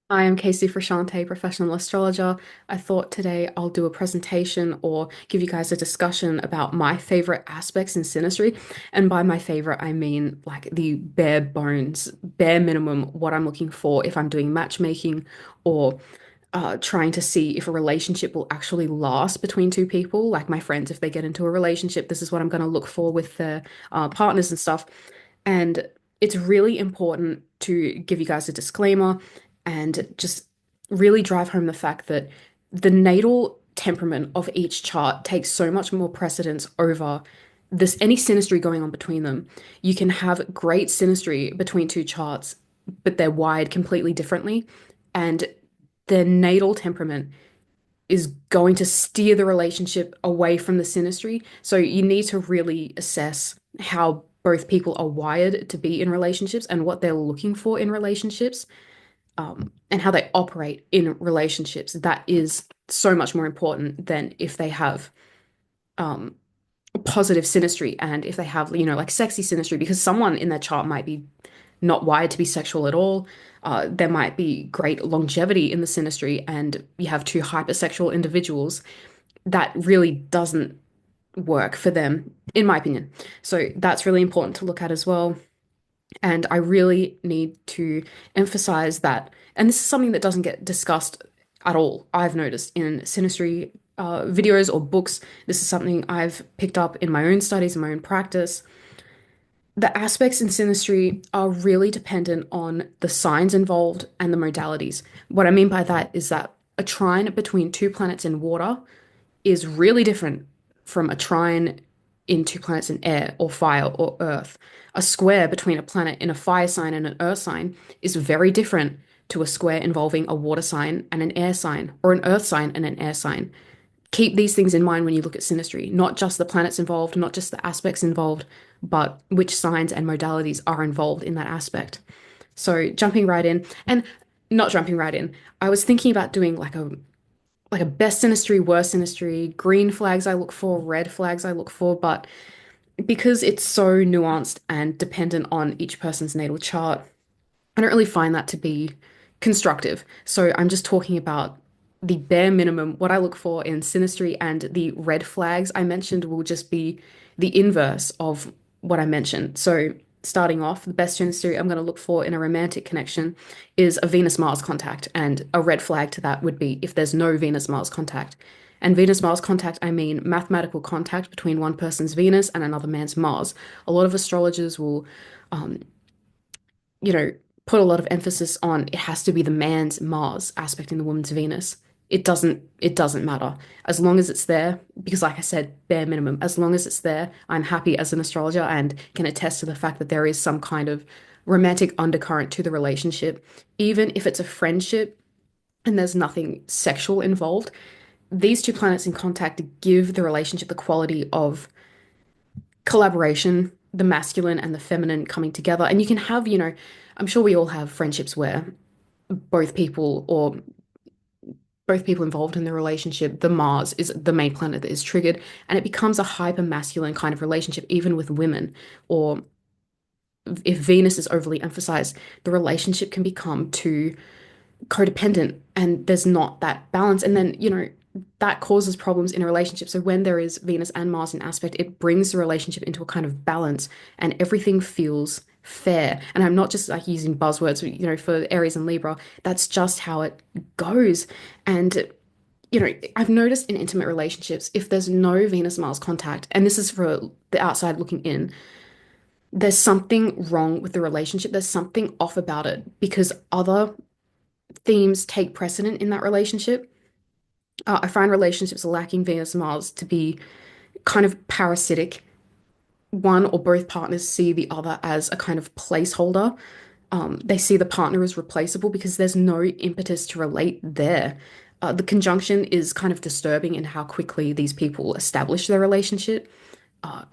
I am Casey Frashante, professional astrologer. I thought today I'll do a presentation or give you guys a discussion about my favorite aspects in Synastry. And by my favorite, I mean like the bare bones, bare minimum, what I'm looking for if I'm doing matchmaking or trying to see if a relationship will actually last between two people. Like my friends, if they get into a relationship, this is what I'm going to look for with their partners and stuff. And it's really important to give you guys a disclaimer and just really drive home the fact that the natal temperament of each chart takes so much more precedence over this any synastry going on between them. You can have great synastry between two charts, but they're wired completely differently, and their natal temperament is going to steer the relationship away from the synastry. So you need to really assess how both people are wired to be in relationships and what they're looking for in relationships, and how they operate in relationships. That is so much more important than if they have um, positive synastry and if they have, like sexy synastry, because someone in their chart might be not wired to be sexual at all. There might be great longevity in the synastry, and you have two hypersexual individuals that really doesn't work for them, in my opinion. So that's really important to look at as well. And I really need to emphasize that, and this is something that doesn't get discussed at all, I've noticed in synastry videos or books. This is something I've picked up in my own studies, in my own practice. The aspects in synastry are really dependent on the signs involved and the modalities. What I mean by that is that a trine between two planets in water is really different from a trine in two planets in air or fire or earth. A square between a planet in a fire sign and an earth sign is very different to a square involving a water sign and an air sign, or an earth sign and an air sign. Keep these things in mind when you look at synastry, not just the planets involved, not just the aspects involved, but which signs and modalities are involved in that aspect. So jumping right in, and not jumping right in, I was thinking about doing like a best synastry, worst synastry, green flags I look for, red flags I look for, but because it's so nuanced and dependent on each person's natal chart, I don't really find that to be constructive. So I'm just talking about the bare minimum, what I look for in synastry, and the red flags I mentioned will just be the inverse of what I mentioned. So starting off, the best synastry I'm going to look for in a romantic connection is a Venus-Mars contact, and a red flag to that would be if there's no Venus-Mars contact. And Venus-Mars contact, I mean mathematical contact between one person's Venus and another man's Mars. A lot of astrologers will um, you know, put a lot of emphasis on it has to be the man's Mars aspect in the woman's Venus. It doesn't matter. As long as it's there, because like I said, bare minimum, as long as it's there, I'm happy as an astrologer and can attest to the fact that there is some kind of romantic undercurrent to the relationship. Even if it's a friendship and there's nothing sexual involved, these two planets in contact give the relationship the quality of collaboration, the masculine and the feminine coming together. And you can have, I'm sure we all have friendships where both people or both people involved in the relationship, the Mars is the main planet that is triggered, and it becomes a hyper masculine kind of relationship, even with women. Or if Venus is overly emphasized, the relationship can become too codependent and there's not that balance. And then, that causes problems in a relationship. So when there is Venus and Mars in aspect, it brings the relationship into a kind of balance and everything feels fair. And I'm not just like using buzzwords, for Aries and Libra. That's just how it goes. And I've noticed in intimate relationships, if there's no Venus Mars contact, and this is for the outside looking in, there's something wrong with the relationship. There's something off about it because other themes take precedent in that relationship. I find relationships lacking Venus and Mars to be kind of parasitic. One or both partners see the other as a kind of placeholder. They see the partner as replaceable because there's no impetus to relate there. The conjunction is kind of disturbing in how quickly these people establish their relationship. Uh,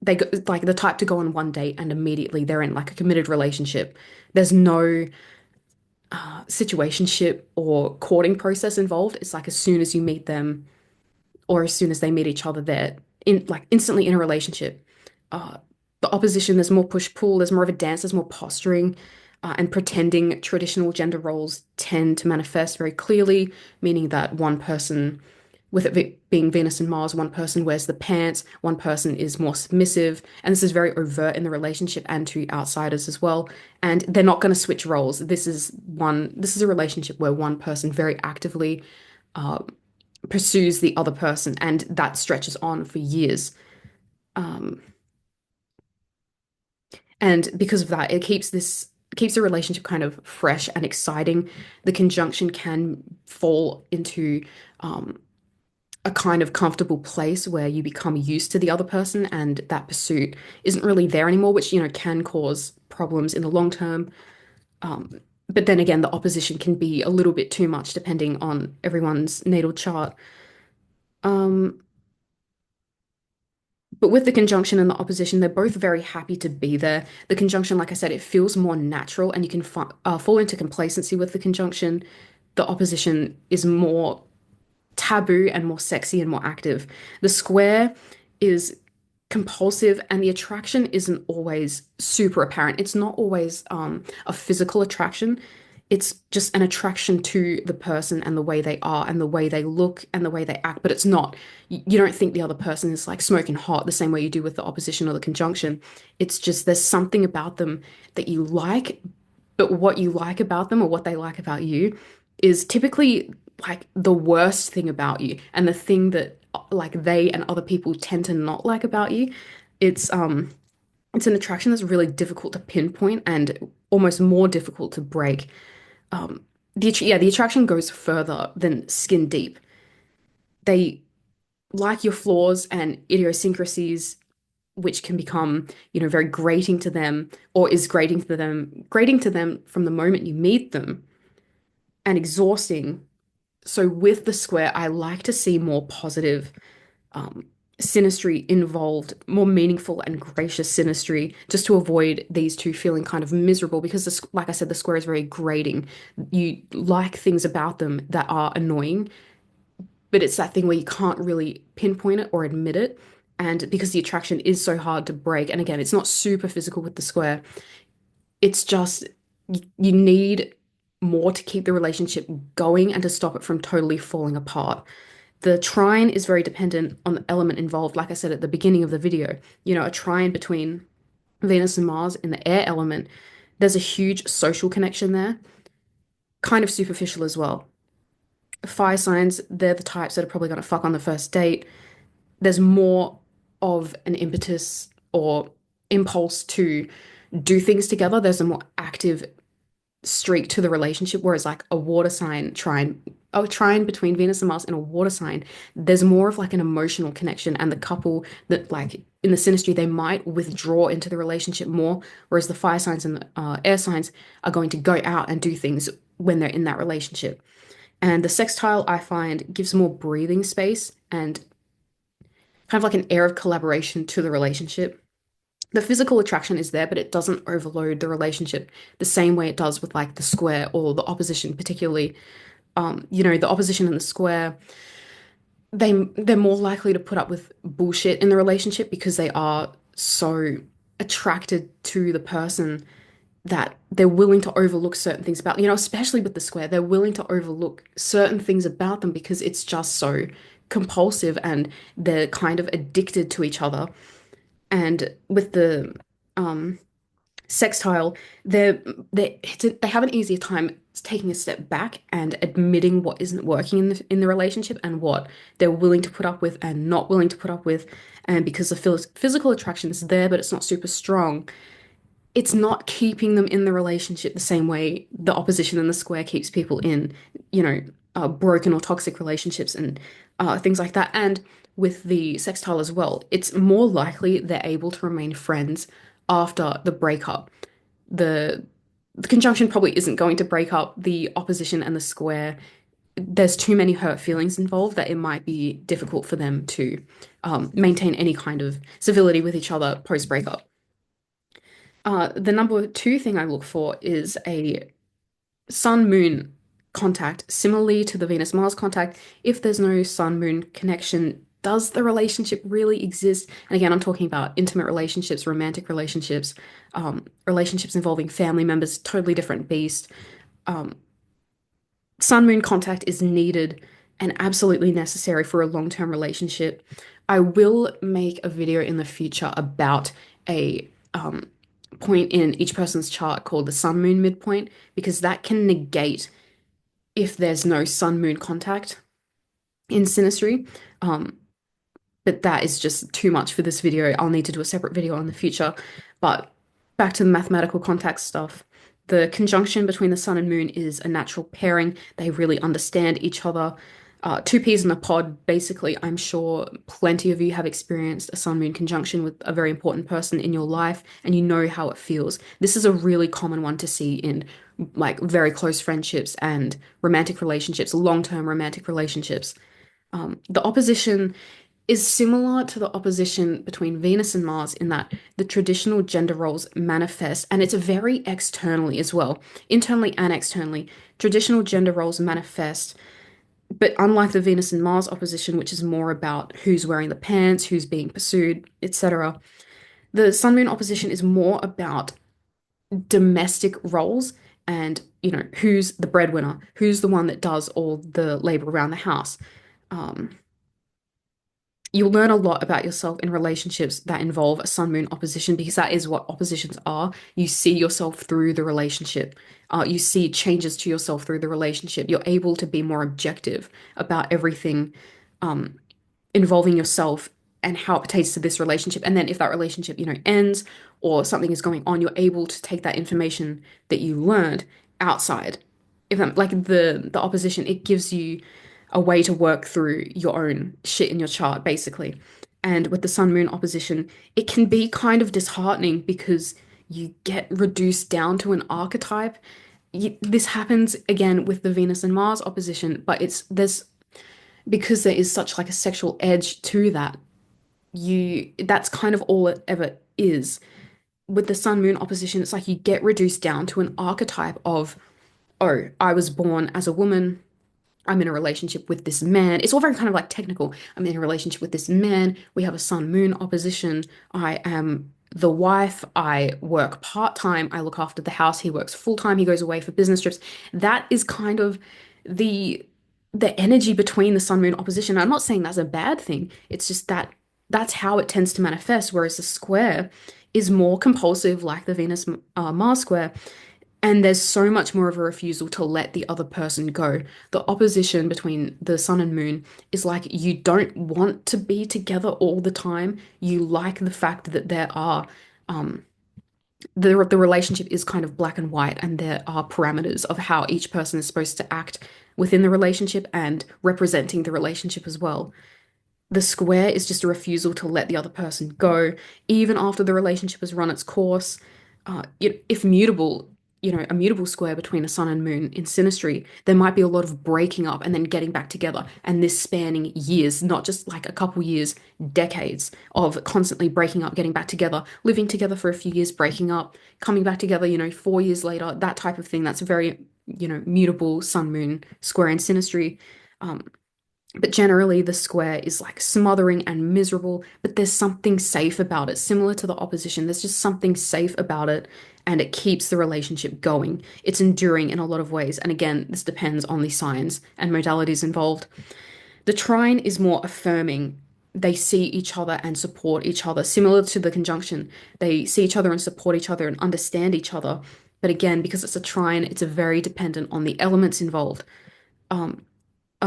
they go, like the type to go on one date and immediately they're in like a committed relationship. There's no situationship or courting process involved. It's like as soon as you meet them or as soon as they meet each other, they're in like instantly in a relationship. Uh, the opposition, there's more push pull, there's more of a dance, there's more posturing. and pretending traditional gender roles tend to manifest very clearly, meaning that one person, with it being Venus and Mars, one person wears the pants, one person is more submissive, and this is very overt in the relationship and to outsiders as well. And they're not going to switch roles. This is a relationship where one person very actively uh, pursues the other person, and that stretches on for years. Um, and because of that, it keeps the relationship kind of fresh and exciting. The conjunction can fall into um, a kind of comfortable place where you become used to the other person and that pursuit isn't really there anymore, which, can cause problems in the long term. Um, but then again, the opposition can be a little bit too much depending on everyone's natal chart. Um, but with the conjunction and the opposition, they're both very happy to be there. The conjunction, like I said, it feels more natural and you can fall into complacency with the conjunction. The opposition is more taboo and more sexy and more active. The square is compulsive and the attraction isn't always super apparent. It's not always a physical attraction. It's just an attraction to the person and the way they are and the way they look and the way they act, but it's not, you don't think the other person is like smoking hot the same way you do with the opposition or the conjunction. It's just there's something about them that you like, but what you like about them or what they like about you is typically like the worst thing about you and the thing that like they and other people tend to not like about you. It's um it's an attraction that's really difficult to pinpoint and almost more difficult to break. The attraction goes further than skin deep. They like your flaws and idiosyncrasies, which can become, very grating to them, or is grating to them from the moment you meet them, and exhausting. So with the square, I like to see more positive um, synastry involved, more meaningful and gracious synastry, just to avoid these two feeling kind of miserable. Because, like I said, the square is very grating. You like things about them that are annoying, but it's that thing where you can't really pinpoint it or admit it. And because the attraction is so hard to break, and again, it's not super physical with the square, it's just you need more to keep the relationship going and to stop it from totally falling apart. The trine is very dependent on the element involved, like I said at the beginning of the video. A trine between Venus and Mars in the air element, there's a huge social connection there, kind of superficial as well. Fire signs, they're the types that are probably going to fuck on the first date. There's more of an impetus or impulse to do things together. There's a more active streak to the relationship, whereas like a trine between Venus and Mars and a water sign, there's more of like an emotional connection, and the couple that like in the synastry they might withdraw into the relationship more, whereas the fire signs and the air signs are going to go out and do things when they're in that relationship. And the sextile I find gives more breathing space and kind of like an air of collaboration to the relationship. The physical attraction is there, but it doesn't overload the relationship the same way it does with like the square or the opposition, particularly. The opposition and the square, they're more likely to put up with bullshit in the relationship because they are so attracted to the person that they're willing to overlook certain things about, especially with the square, they're willing to overlook certain things about them because it's just so compulsive and they're kind of addicted to each other. And with the um sextile, they have an easier time taking a step back and admitting what isn't working in the relationship and what they're willing to put up with and not willing to put up with. And because the physical attraction is there, but it's not super strong, it's not keeping them in the relationship the same way the opposition and the square keeps people in, broken or toxic relationships and things like that. And with the sextile as well, it's more likely they're able to remain friends after the breakup. The the conjunction probably isn't going to break up the opposition and the square. There's too many hurt feelings involved that it might be difficult for them to maintain any kind of civility with each other post breakup. The number two thing I look for is a sun moon contact, similarly to the Venus Mars contact. If there's no sun moon connection, does the relationship really exist? And again, I'm talking about intimate relationships, romantic relationships, relationships involving family members, totally different beast. Um, Sun moon contact is needed and absolutely necessary for a long-term relationship. I will make a video in the future about a point in each person's chart called the sun moon midpoint because that can negate if there's no sun moon contact in synastry. Um, but that is just too much for this video. I'll need to do a separate video in the future. But back to the mathematical context stuff. The conjunction between the sun and moon is a natural pairing. They really understand each other. Two peas in a pod, basically, I'm sure plenty of you have experienced a sun moon conjunction with a very important person in your life, and you know how it feels. This is a really common one to see in like very close friendships and romantic relationships, long-term romantic relationships. The opposition is similar to the opposition between Venus and Mars in that the traditional gender roles manifest, and it's very externally as well, internally and externally. Traditional gender roles manifest, but unlike the Venus and Mars opposition, which is more about who's wearing the pants, who's being pursued, etc., the Sun Moon opposition is more about domestic roles and, who's the breadwinner, who's the one that does all the labor around the house. Um, You'll learn a lot about yourself in relationships that involve a sun moon opposition because that is what oppositions are. You see yourself through the relationship. You see changes to yourself through the relationship. You're able to be more objective about everything um, involving yourself and how it pertains to this relationship. And then if that relationship, ends or something is going on, you're able to take that information that you learned outside. If that, like the opposition, it gives you a way to work through your own shit in your chart, basically. And with the sun moon opposition, it can be kind of disheartening because you get reduced down to an archetype. This happens again with the Venus and Mars opposition, but there's because there is such like a sexual edge to that. That's kind of all it ever is. With the sun moon opposition, it's like you get reduced down to an archetype of, oh, I was born as a woman. I'm in a relationship with this man. It's all very kind of like technical. I'm in a relationship with this man. We have a sun moon opposition. I am the wife. I work part-time. I look after the house. He works full-time. He goes away for business trips. That is kind of the the energy between the sun moon opposition. I'm not saying that's a bad thing. It's just that that's how it tends to manifest, whereas the square is more compulsive, like the Venus Mars square. And there's so much more of a refusal to let the other person go. The opposition between the sun and moon is like you don't want to be together all the time. You like the fact that there are the relationship is kind of black and white, and there are parameters of how each person is supposed to act within the relationship and representing the relationship as well. The square is just a refusal to let the other person go, even after the relationship has run its course. If mutable, a mutable square between a sun and moon in synastry, there might be a lot of breaking up and then getting back together. And this spanning years, not just like a couple years, decades of constantly breaking up, getting back together, living together for a few years, breaking up, coming back together, 4 years later, that type of thing. That's a very, mutable sun moon square in synastry. Um, but generally, the square is like smothering and miserable, but there's something safe about it. Similar to the opposition, there's just something safe about it, and it keeps the relationship going. It's enduring in a lot of ways. And again, this depends on the signs and modalities involved. The trine is more affirming. They see each other and support each other, similar to the conjunction. They see each other and support each other and understand each other. But again, because it's a trine, it's a very dependent on the elements involved.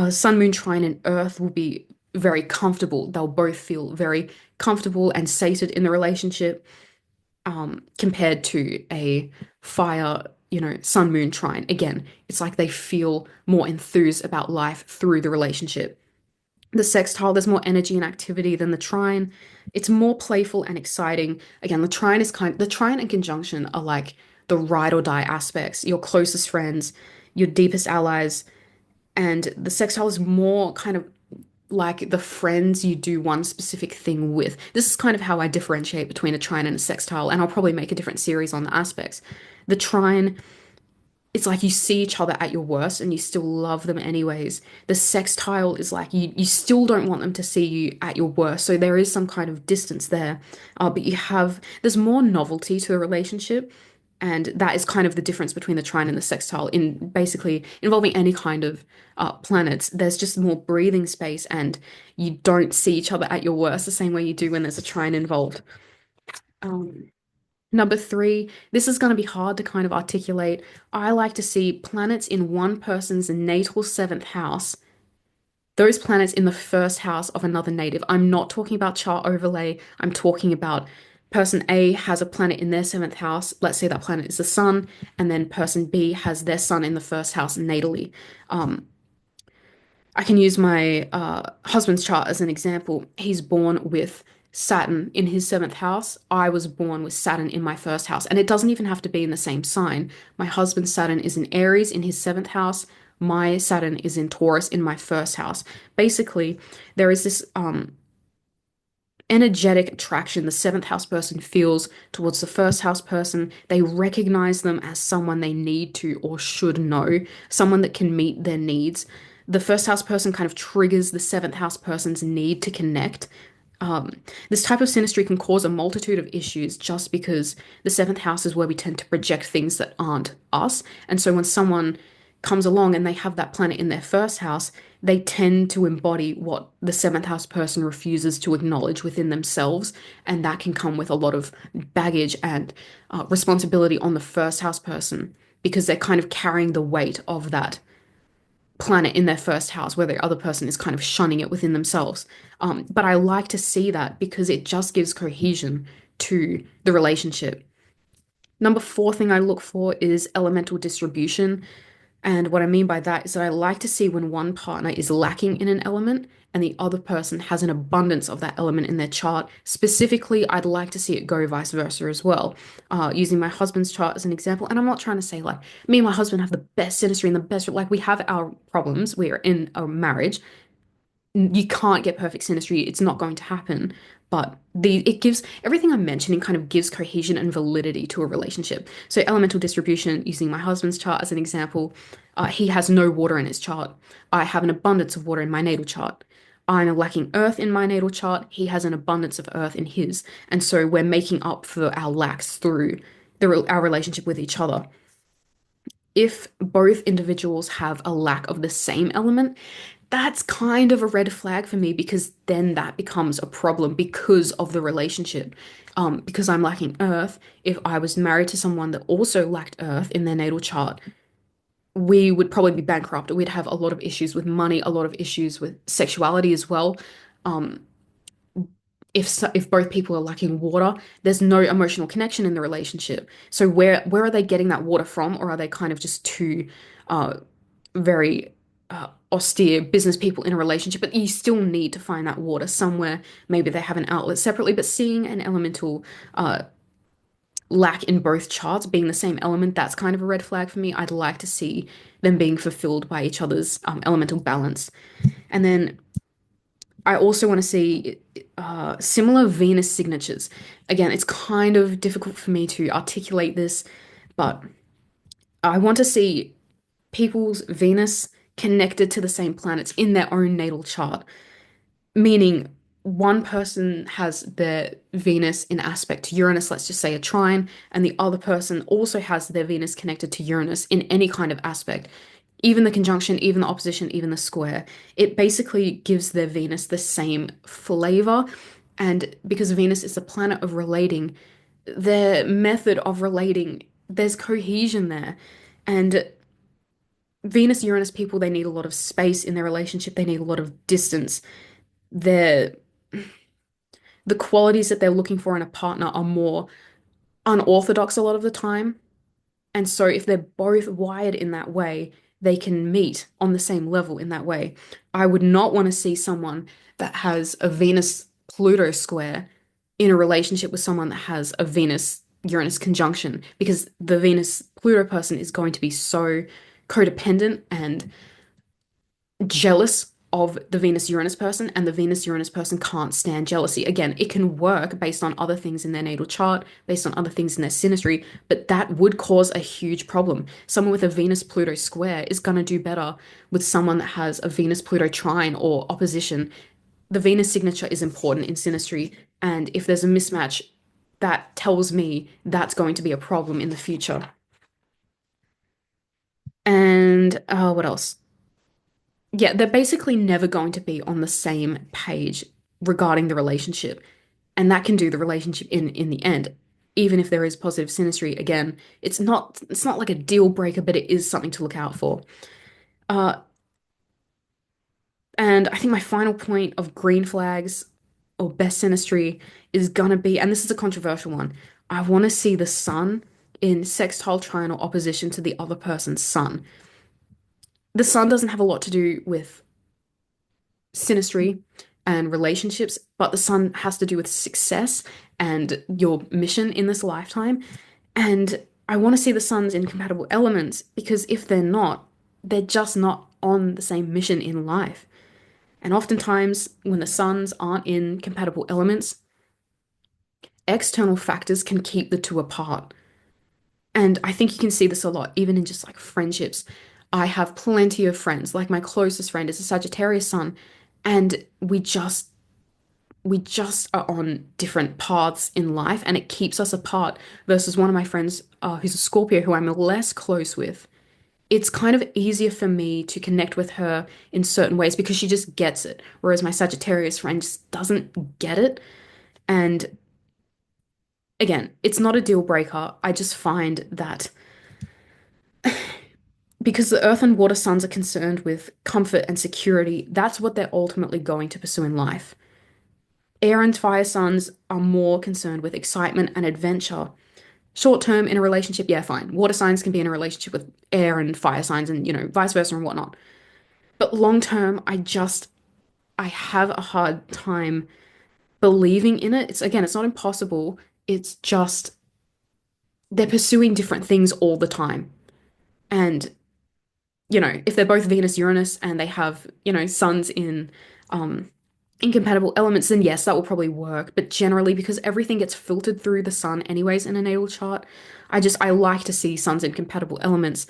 Sun, Moon, Trine, and Earth will be very comfortable. They'll both feel very comfortable and sated in the relationship, compared to a fire, Sun, Moon, Trine. Again, it's like they feel more enthused about life through the relationship. The sextile, there's more energy and activity than the trine. It's more playful and exciting. Again, the trine and conjunction are like the ride or die aspects, your closest friends, your deepest allies, and the sextile is more kind of like the friends you do one specific thing with. This is kind of how I differentiate between a trine and a sextile, and I'll probably make a different series on the aspects. The trine it's like you see each other at your worst and you still love them anyways. The sextile is like you still don't want them to see you at your worst. So there is some kind of distance there. But there's more novelty to the relationship. And that is kind of the difference between the trine and the sextile in basically involving any kind of planets. There's just more breathing space and you don't see each other at your worst the same way you do when there's a trine involved. Um, Number three, this is going to be hard to kind of articulate. I like to see planets in one person's natal seventh house, those planets in the first house of another native. I'm not talking about chart overlay. I'm talking about person A has a planet in their seventh house. Let's say that planet is the sun, and then person B has their sun in the first house natally. Um, I can use my husband's chart as an example. He's born with Saturn in his seventh house. I was born with Saturn in my first house, and it doesn't even have to be in the same sign. My husband's Saturn is in Aries in his seventh house. My Saturn is in Taurus in my first house. Basically, there is this energetic attraction the seventh house person feels towards the first house person. They recognize them as someone they need to or should know, someone that can meet their needs. The first house person kind of triggers the seventh house person's need to connect. Um, this type of synastry can cause a multitude of issues just because the seventh house is where we tend to project things that aren't us. And so when someone comes along and they have that planet in their first house, they tend to embody what the seventh house person refuses to acknowledge within themselves. And that can come with a lot of baggage and responsibility on the first house person because they're kind of carrying the weight of that planet in their first house where the other person is kind of shunning it within themselves. But I like to see that because it just gives cohesion to the relationship. Number four thing I look for is elemental distribution. And what I mean by that is that I like to see when one partner is lacking in an element and the other person has an abundance of that element in their chart. Specifically, I'd like to see it go vice versa as well. Using my husband's chart as an example, and I'm not trying to say like me and my husband have the best synastry and the best, like we have our problems. We are in a marriage, you can't get perfect synastry. It's not going to happen. But it gives everything I'm mentioning kind of gives cohesion and validity to a relationship. So elemental distribution, using my husband's chart as an example, he has no water in his chart. I have an abundance of water in my natal chart. I'm lacking earth in my natal chart. He has an abundance of earth in his. And so we're making up for our lacks through our relationship with each other. If both individuals have a lack of the same element, that's kind of a red flag for me because then that becomes a problem because of the relationship. Because I'm lacking earth, if I was married to someone that also lacked earth in their natal chart, we would probably be bankrupt. We'd have a lot of issues with money, a lot of issues with sexuality as well. Um, if both people are lacking water, there's no emotional connection in the relationship. So where are they getting that water from, or are they kind of just two very austere business people in a relationship? But you still need to find that water somewhere. Maybe they have an outlet separately, but seeing an elemental lack in both charts being the same element, that's kind of a red flag for me. I'd like to see them being fulfilled by each other's elemental balance. And then I also want to see similar Venus signatures. Again, it's kind of difficult for me to articulate this, but I want to see people's Venus connected to the same planets in their own natal chart, meaning one person has their Venus in aspect to Uranus, let's just say a trine, and the other person also has their Venus connected to Uranus in any kind of aspect. Even the conjunction, even the opposition, even the square. It basically gives their Venus the same flavor. And because Venus is a planet of relating, their method of relating, there's cohesion there. And Venus Uranus people, they need a lot of space in their relationship, they need a lot of distance. Their the qualities that they're looking for in a partner are more unorthodox a lot of the time. And so if they're both wired in that way, they can meet on the same level in that way. I would not want to see someone that has a Venus Pluto square in a relationship with someone that has a Venus Uranus conjunction because the Venus Pluto person is going to be so codependent and jealous of the Venus Uranus person, and the Venus Uranus person can't stand jealousy. Again, it can work based on other things in their natal chart, based on other things in their synastry, but that would cause a huge problem. Someone with a Venus Pluto square is going to do better with someone that has a Venus Pluto trine or opposition. The Venus signature is important in synastry, and if there's a mismatch, that tells me that's going to be a problem in the future. And what else? Yeah, they're basically never going to be on the same page regarding the relationship. And that can do the relationship in the end. Even if there is positive synastry, again, it's not like a deal breaker, but it is something to look out for. Uh, and I think my final point of green flags or best synastry is gonna be, and this is a controversial one, I want to see the sun in sextile triangle opposition to the other person's sun. The sun doesn't have a lot to do with synastry and relationships, but the sun has to do with success and your mission in this lifetime. And I want to see the suns in compatible elements because if they're not, they're just not on the same mission in life. And oftentimes, when the suns aren't in compatible elements, external factors can keep the two apart. And I think you can see this a lot, even in just like friendships. I have plenty of friends, like my closest friend is a Sagittarius sun, and we just are on different paths in life and it keeps us apart versus one of my friends who's a Scorpio who I'm less close with. It's kind of easier for me to connect with her in certain ways because she just gets it, whereas my Sagittarius friend just doesn't get it. And again, it's not a deal breaker. I just find that because the earth and water signs are concerned with comfort and security, that's what they're ultimately going to pursue in life. Air and fire signs are more concerned with excitement and adventure. Short term in a relationship, yeah, fine. Water signs can be in a relationship with air and fire signs and, vice versa and whatnot. But long term, I have a hard time believing in it. It's not impossible. It's just they're pursuing different things all the time. And, if they're both Venus Uranus and they have, suns in incompatible elements, then yes, that will probably work. But generally, because everything gets filtered through the sun anyways in a natal chart, I like to see suns in compatible elements.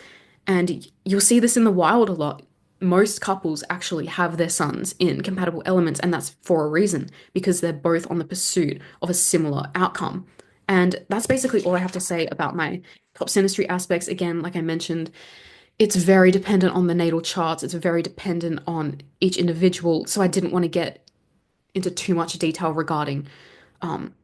And you'll see this in the wild a lot. Most couples actually have their suns in compatible elements, and that's for a reason, because they're both on the pursuit of a similar outcome. And that's basically all I have to say about my top synastry aspects. Again, like I mentioned, it's very dependent on the natal charts. It's very dependent on each individual. So I didn't want to get into too much detail regarding um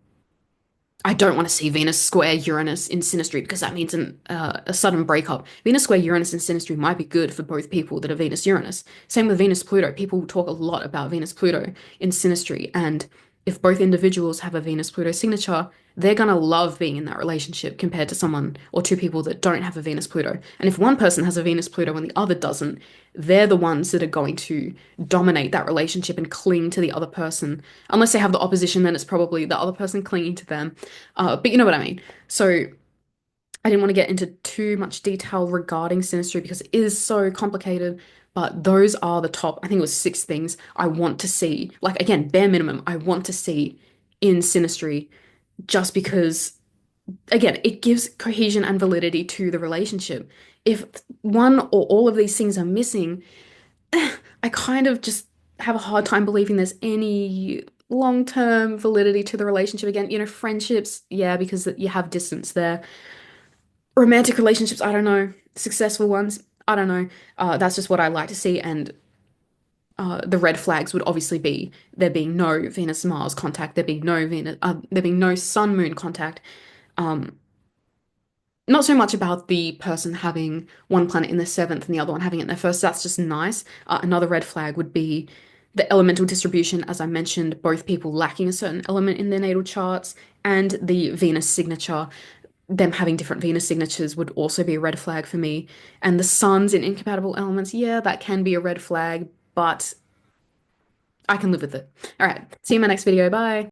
I don't want to see Venus square Uranus in Synastry because that means a sudden breakup. Venus square Uranus in Synastry might be good for both people that are Venus Uranus. Same with Venus Pluto. People talk a lot about Venus Pluto in Synastry, and if both individuals have a Venus Pluto signature, they're gonna love being in that relationship compared to someone or two people that don't have a Venus Pluto. And if one person has a Venus Pluto and the other doesn't, they're the ones that are going to dominate that relationship and cling to the other person. Unless they have the opposition, then it's probably the other person clinging to them. But you know what I mean. So I didn't want to get into too much detail regarding Synastry because it is so complicated. But those are the top, I think it was 6 things I want to see. Like, again, bare minimum, I want to see in Synastry just because, again, it gives cohesion and validity to the relationship. If one or all of these things are missing, I kind of just have a hard time believing there's any long-term validity to the relationship. Again, friendships, yeah, because you have distance there. Romantic relationships, I don't know. Successful ones, I don't know. That's just what I like to see. And the red flags would obviously be there being no Venus Mars contact, there being no Sun Moon contact. Um, Not so much about the person having one planet in their seventh and the other one having it in their first. That's just nice. Another red flag would be the elemental distribution, as I mentioned, both people lacking a certain element in their natal charts, and the Venus signature. Them having different Venus signatures would also be a red flag for me. And the suns in incompatible elements, yeah, that can be a red flag, but I can live with it. All right, see you in my next video. Bye.